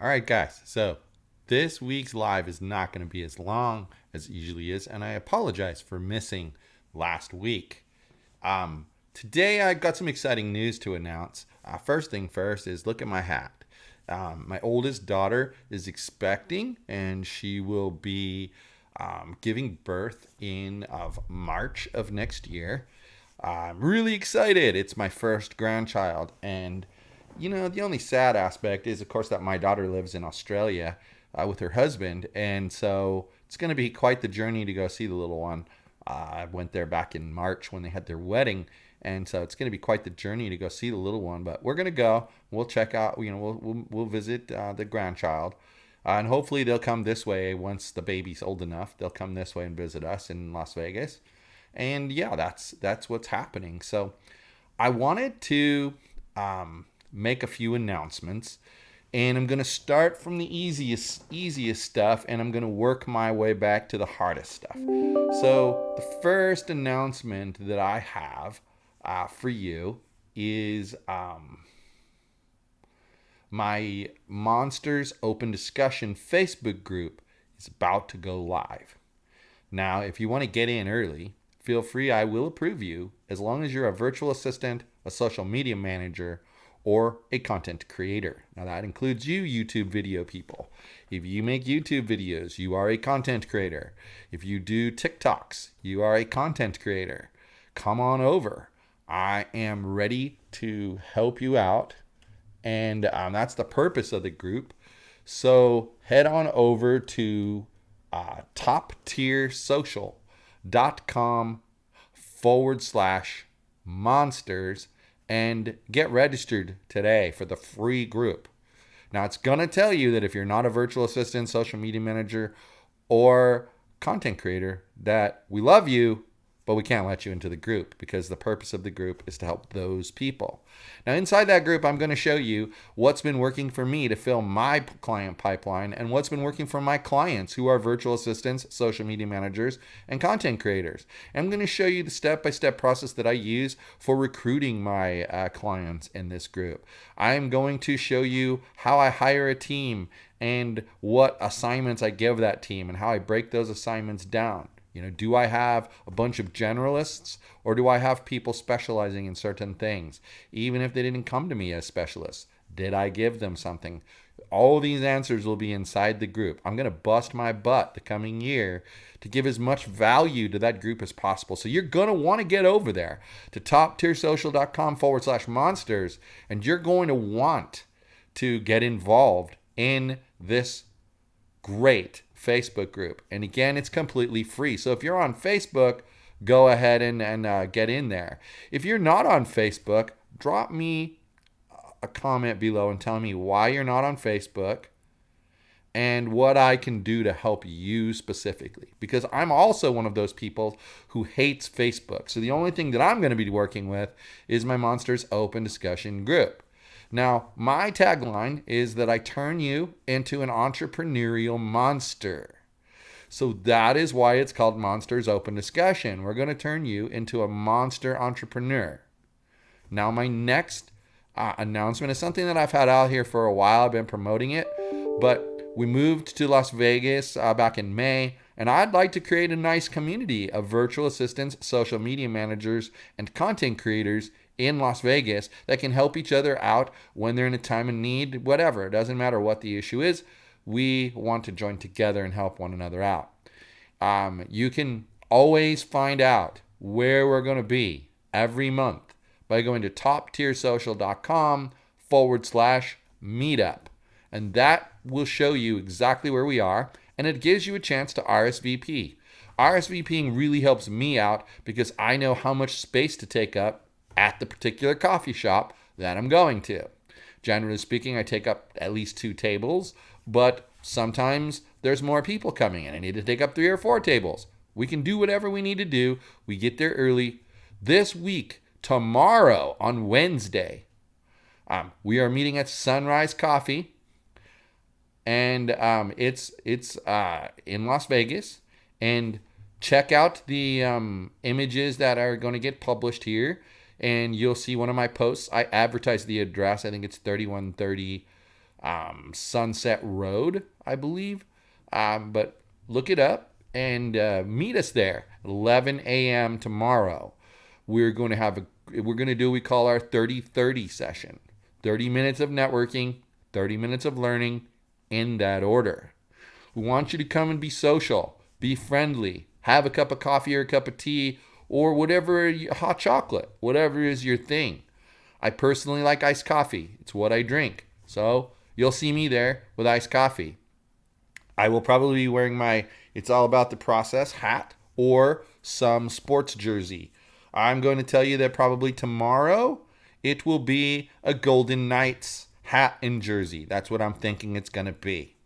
All right, guys. So this week's live is not going to be as long as it usually is, and I apologize for missing last week. Today I got some exciting news to announce. First thing first is look at my hat. My oldest daughter is expecting, and she will be giving birth in of March of next year. I'm really excited. It's my first grandchild, and the only sad aspect is, of course, that my daughter lives in Australia with her husband, and so it's going to be quite the journey to go see the little one. I went there back in March when they had their wedding, and so it's going to be quite the journey to go see the little one. But we're going to go. We'll check out. We'll visit the grandchild, and hopefully they'll come this way once the baby's old enough. They'll come this way and visit us in Las Vegas, and yeah, that's what's happening. So I wanted to make a few announcements, and I'm going to start from the easiest stuff, and I'm going to work my way back to the hardest stuff. So the first announcement that I have for you is my Monsters Open Discussion Facebook group is about to go live. Now, if you want to get in early, feel free. I will approve you as long as you're a virtual assistant, a social media manager, or a content creator. Now, that includes you, YouTube video people. If you make YouTube videos, you are a content creator. If you do TikToks, you are a content creator. Come on over. I am ready to help you out, and that's the purpose of the group. So head on over to toptiersocial.com/monsters and get registered today for the free group. Now, it's going to tell you that if you're not a virtual assistant, social media manager, or content creator, that we love you, but we can't let you into the group because the purpose of the group is to help those people. Now, inside that group, I'm going to show you what's been working for me to fill my client pipeline and what's been working for my clients who are virtual assistants, social media managers, and content creators. And I'm going to show you the step-by-step process that I use for recruiting my clients in this group. I'm going to show you how I hire a team and what assignments I give that team and how I break those assignments down. Do I have a bunch of generalists, or do I have people specializing in certain things? Even if they didn't come to me as specialists, did I give them something? All these answers will be inside the group. I'm going to bust my butt the coming year to give as much value to that group as possible. So you're going to want to get over there to toptiersocial.com/monsters, and you're going to want to get involved in this great Facebook group. And again, it's completely free. So if you're on Facebook, go ahead and get in there. If you're not on Facebook, drop me a comment below and tell me why you're not on Facebook and what I can do to help you specifically. Because I'm also one of those people who hates Facebook. So the only thing that I'm going to be working with is my Monsters Open Discussion group. Now, my tagline is that I turn you into an entrepreneurial monster. So that is why it's called Monsters Open Discussion. We're going to turn you into a monster entrepreneur. Now, my next announcement is something that I've had out here for a while. I've been promoting it, but we moved to Las Vegas back in May, and I'd like to create a nice community of virtual assistants, social media managers, and content creators in Las Vegas that can help each other out when they're in a time of need, whatever. It doesn't matter what the issue is. We want to join together and help one another out. You can always find out where we're going to be every month by going to toptiersocial.com/meetup. And that will show you exactly where we are, and it gives you a chance to RSVP. RSVPing really helps me out because I know how much space to take up at the particular coffee shop that I'm going to. Generally speaking, I take up at least 2 tables, but sometimes there's more people coming in. I need to take up 3 or 4 tables. We can do whatever we need to do. We get there early. This week, tomorrow on Wednesday, we are meeting at Sunrise Coffee, and it's in Las Vegas. And check out the images that are going to get published here, and you'll see one of my posts. I advertise the address. I think it's 3130 Sunset Road, I believe. But look it up and meet us there at 11 a.m. tomorrow. We're going to do what we call our 30-30 session. 30 minutes of networking, 30 minutes of learning in that order. We want you to come and be social, be friendly, have a cup of coffee or a cup of tea or whatever, hot chocolate, whatever is your thing. I personally like iced coffee. It's what I drink. So you'll see me there with iced coffee. I will probably be wearing my It's All About the Process hat or some sports jersey. I'm going to tell you that probably tomorrow it will be a Golden Knights hat and jersey. That's what I'm thinking it's going to be.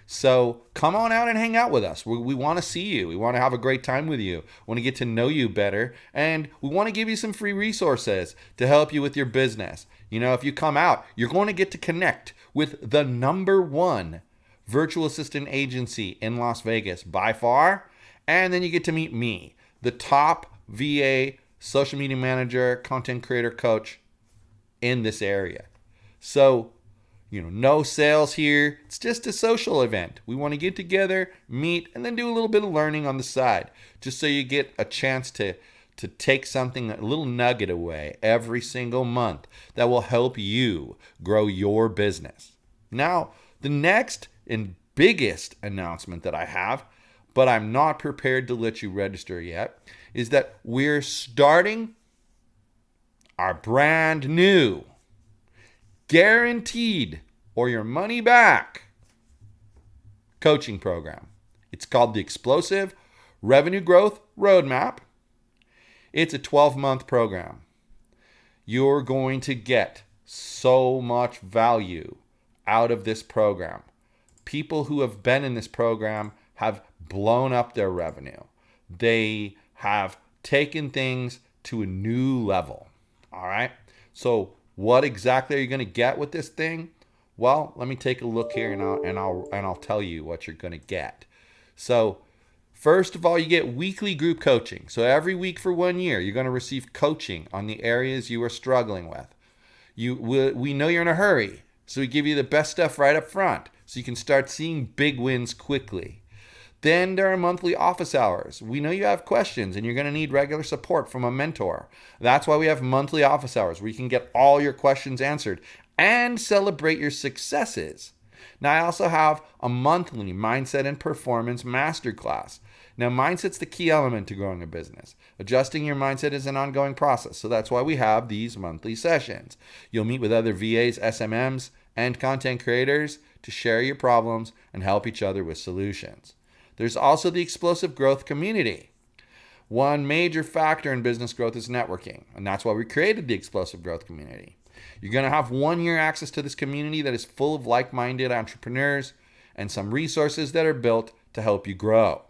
So come on out and hang out with us. We want to see you. We want to have a great time with you. We want to get to know you better. And we want to give you some free resources to help you with your business. You know, if you come out, you're going to get to connect with the #1 virtual assistant agency in Las Vegas by far. And then you get to meet me, the top VA social media manager, content creator coach in this area. So, no sales here. It's just a social event. We want to get together, meet, and then do a little bit of learning on the side, just so you get a chance to take something, a little nugget away every single month that will help you grow your business. Now, the next and biggest announcement that I have, but I'm not prepared to let you register yet, is that we're starting our brand new, guaranteed or your money back coaching program. It's called the Explosive Revenue Growth Roadmap. It's a 12-month program. You're going to get so much value out of this program. People who have been in this program have blown up their revenue. They have taken things to a new level. All right. So what exactly are you going to get with this thing? Well, let me take a look here and I'll tell you what you're going to get. So first of all, you get weekly group coaching. So every week for 1 year, you're going to receive coaching on the areas you are struggling with. We know you're in a hurry, so we give you the best stuff right up front so you can start seeing big wins quickly. Then there are monthly office hours. We know you have questions and you're going to need regular support from a mentor. That's why we have monthly office hours where you can get all your questions answered and celebrate your successes. Now, I also have a monthly mindset and performance masterclass. Now, mindset's the key element to growing a business. Adjusting your mindset is an ongoing process, so that's why we have these monthly sessions. You'll meet with other VAs, SMMs, and content creators to share your problems and help each other with solutions. There's also the Explosive Growth Community. One major factor in business growth is networking, and that's why we created the Explosive Growth Community. You're going to have 1 year access to this community that is full of like-minded entrepreneurs and some resources that are built to help you grow.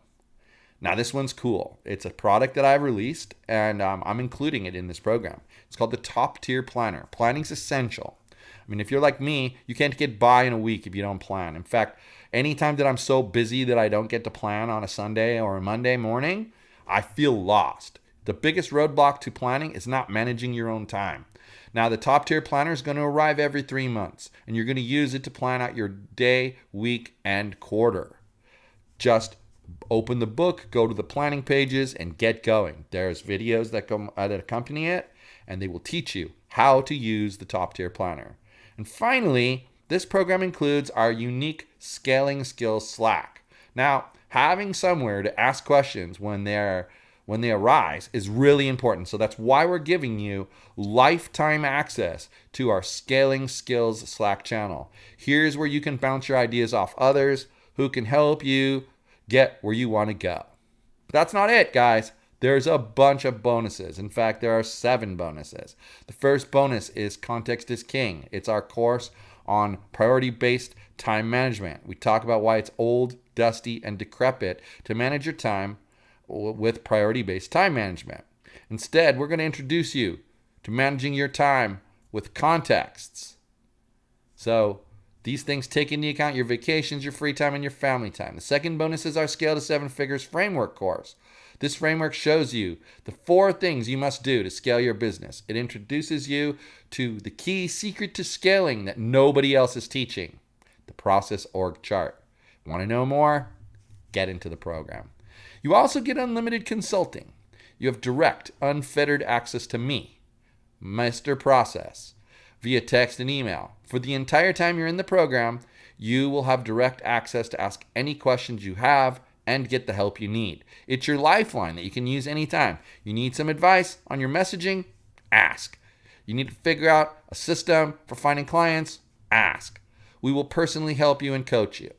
Now, this one's cool. It's a product that I've released, and I'm including it in this program. It's called the Top Tier Planner. Planning's essential. I mean, if you're like me, you can't get by in a week if you don't plan. In fact, anytime that I'm so busy that I don't get to plan on a Sunday or a Monday morning, I feel lost. The biggest roadblock to planning is not managing your own time. Now, the Top Tier Planner is going to arrive every 3 months, and you're going to use it to plan out your day, week, and quarter. Just open the book, go to the planning pages, and get going. There's videos that accompany it, and they will teach you how to use the Top Tier Planner. And finally, this program includes our unique scaling skills Slack. Now, having somewhere to ask questions when they arise is really important. So that's why we're giving you lifetime access to our Scaling Skills Slack channel. Here's where you can bounce your ideas off others who can help you get where you want to go. But that's not it, guys. There's a bunch of bonuses. In fact, there are 7 bonuses. The first bonus is Context is King. It's our course on priority-based time management. We talk about why it's old, dusty, and decrepit to manage your time with priority-based time management. Instead, we're going to introduce you to managing your time with contexts. So these things take into account your vacations, your free time, and your family time. The second bonus is our Scale to 7 Figures framework course. This framework shows you the 4 things you must do to scale your business. It introduces you to the key secret to scaling that nobody else is teaching. the process org chart. Want to know more? Get into the program. You also get unlimited consulting. You have direct, unfettered access to me, Mr. Process, via text and email. For the entire time you're in the program, you will have direct access to ask any questions you have and get the help you need. It's your lifeline that you can use anytime. You need some advice on your messaging? Ask. You need to figure out a system for finding clients? Ask. We will personally help you and coach you.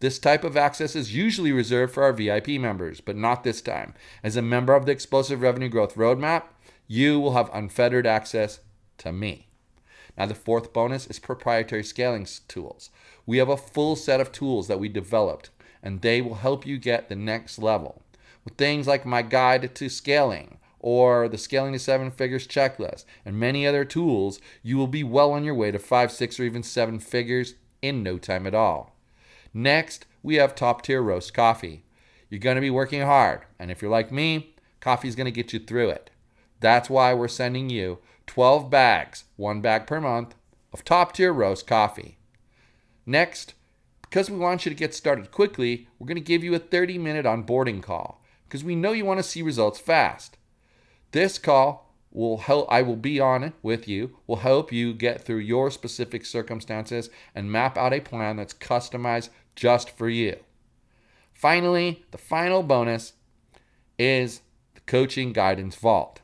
This type of access is usually reserved for our VIP members, but not this time. As a member of the Explosive Revenue Growth Roadmap, you will have unfettered access to me. Now, the fourth bonus is proprietary scaling tools. We have a full set of tools that we developed, and they will help you get the next level. With things like my guide to scaling, or the Scaling to 7 Figures checklist, and many other tools, you will be well on your way to 5, 6, or even 7 figures in no time at all. Next, we have top tier roast coffee. You're going to be working hard, and if you're like me, coffee is going to get you through it. That's why we're sending you 12 bags, 1 bag per month, of top tier roast coffee. Next, because we want you to get started quickly, we're going to give you a 30-minute onboarding call because we know you want to see results fast. This call I will be on it with you, will help you get through your specific circumstances and map out a plan that's customized just for you. Finally, the final bonus is the Coaching Guidance Vault.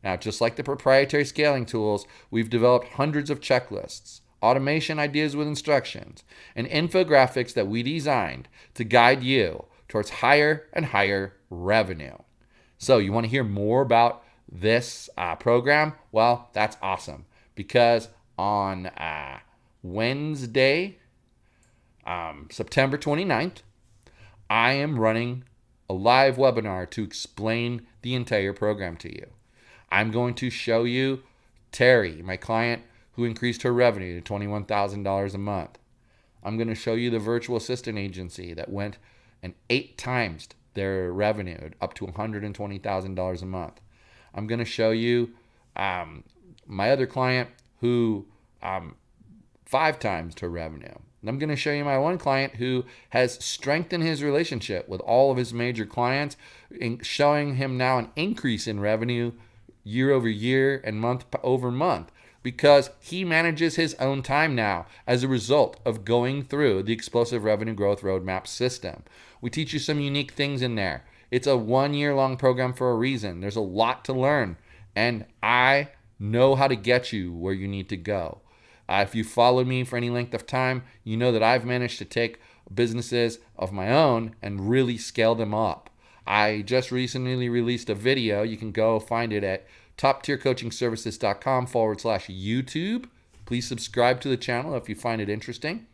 Now, just like the proprietary scaling tools, we've developed hundreds of checklists, automation ideas with instructions, and infographics that we designed to guide you towards higher and higher revenue. So you want to hear more about this program? Well, that's awesome, because on Wednesday, September 29th, I am running a live webinar to explain the entire program to you. I'm going to show you Terry, my client, who increased her revenue to $21,000 a month. I'm going to show you the virtual assistant agency that went and 8 times their revenue up to $120,000 a month. I'm going to show you my other client who 5 times her revenue. And I'm going to show you my one client who has strengthened his relationship with all of his major clients, showing him now an increase in revenue year over year and month over month, because he manages his own time now as a result of going through the Explosive Revenue Growth Roadmap system. We teach you some unique things in there. It's a 1-year-long program for a reason. There's a lot to learn, and I know how to get you where you need to go. If you followed me for any length of time, you know that I've managed to take businesses of my own and really scale them up. I just recently released a video. You can go find it at toptiercoachingservices.com/YouTube. Please subscribe to the channel if you find it interesting.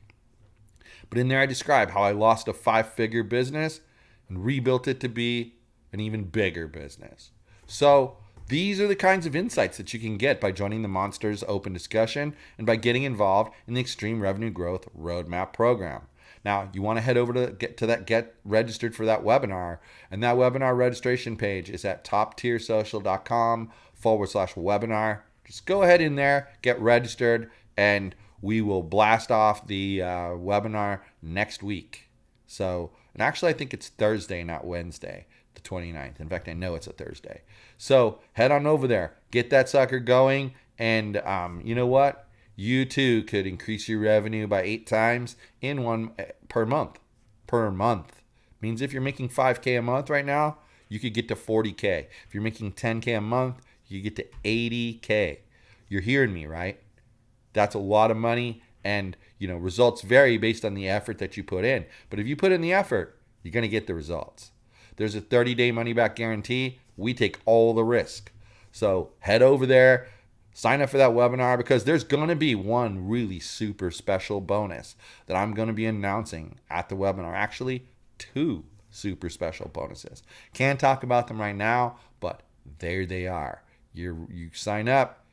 But in there I describe how I lost a 5-figure business and rebuilt it to be an even bigger business. So these are the kinds of insights that you can get by joining the Monsters Open Discussion and by getting involved in the Extreme Revenue Growth Roadmap program. Now, you want to head over to get registered for that webinar, and that webinar registration page is at toptiersocial.com/webinar. Just go ahead in there, get registered, and we will blast off the webinar next week. So, and actually I think it's Thursday, not Wednesday, the 29th. In fact, I know it's a Thursday. So head on over there, get that sucker going, and you know what? You too could increase your revenue by 8 times in one per month. Per month means if you're making $5K a month right now, you could get to $40K. If you're making $10K a month, you get to $80K. You're hearing me, right? That's a lot of money, and results vary based on the effort that you put in. But if you put in the effort, you're going to get the results. There's a 30-day money-back guarantee. We take all the risk. So head over there. Sign up for that webinar, because there's going to be one really super special bonus that I'm going to be announcing at the webinar. Actually, 2 super special bonuses. Can't talk about them right now, but there they are. You sign up,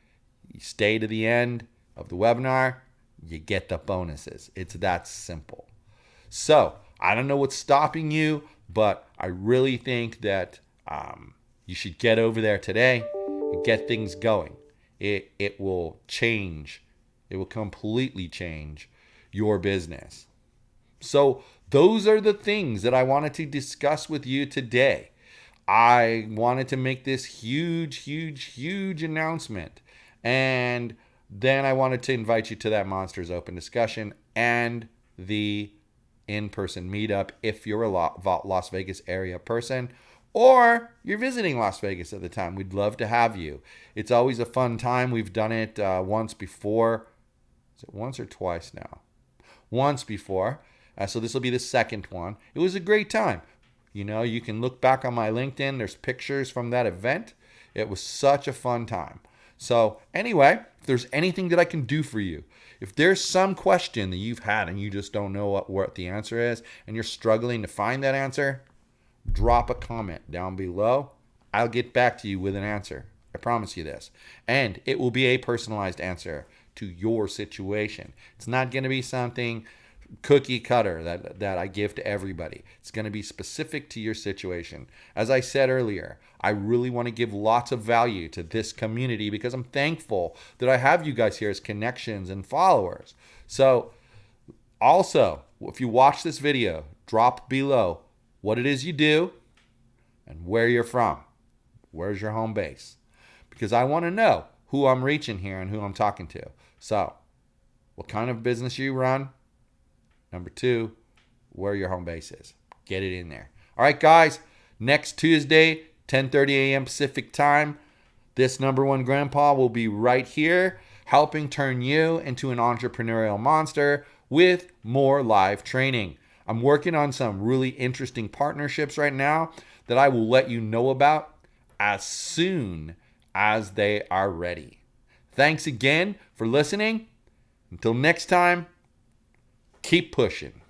you stay to the end of the webinar, you get the bonuses. It's that simple. So I don't know what's stopping you, but I really think that you should get over there today and get things going. It will change. It will completely change your business. So those are the things that I wanted to discuss with you today. I wanted to make this huge announcement. And then I wanted to invite you to that Monsters Open discussion and the in-person meetup if you're a Las Vegas area person or you're visiting Las Vegas at the time. We'd love to have you. It's always a fun time. We've done it once before. Is it once or twice now? Once before. So this will be the second one. It was a great time. You know, you can look back on my LinkedIn. There's pictures from that event. It was such a fun time. So anyway, if there's anything that I can do for you, if there's some question that you've had and you just don't know what the answer is and you're struggling to find that answer, drop a comment down below. I'll get back to you with an answer. I promise you this. And it will be a personalized answer to your situation. It's not going to be something cookie cutter that I give to everybody. It's going to be specific to your situation. As I said earlier, I really want to give lots of value to this community because I'm thankful that I have you guys here as connections and followers. So also, if you watch this video, drop below what it is you do and where you're from. Where's your home base? Because I want to know who I'm reaching here and who I'm talking to. So, what kind of business you run? Number 2, where your home base is. Get it in there. All right, guys. Next Tuesday, 10:30 a.m. Pacific time, this number one grandpa will be right here helping turn you into an entrepreneurial monster with more live training. I'm working on some really interesting partnerships right now that I will let you know about as soon as they are ready. Thanks again for listening. Until next time, keep pushing.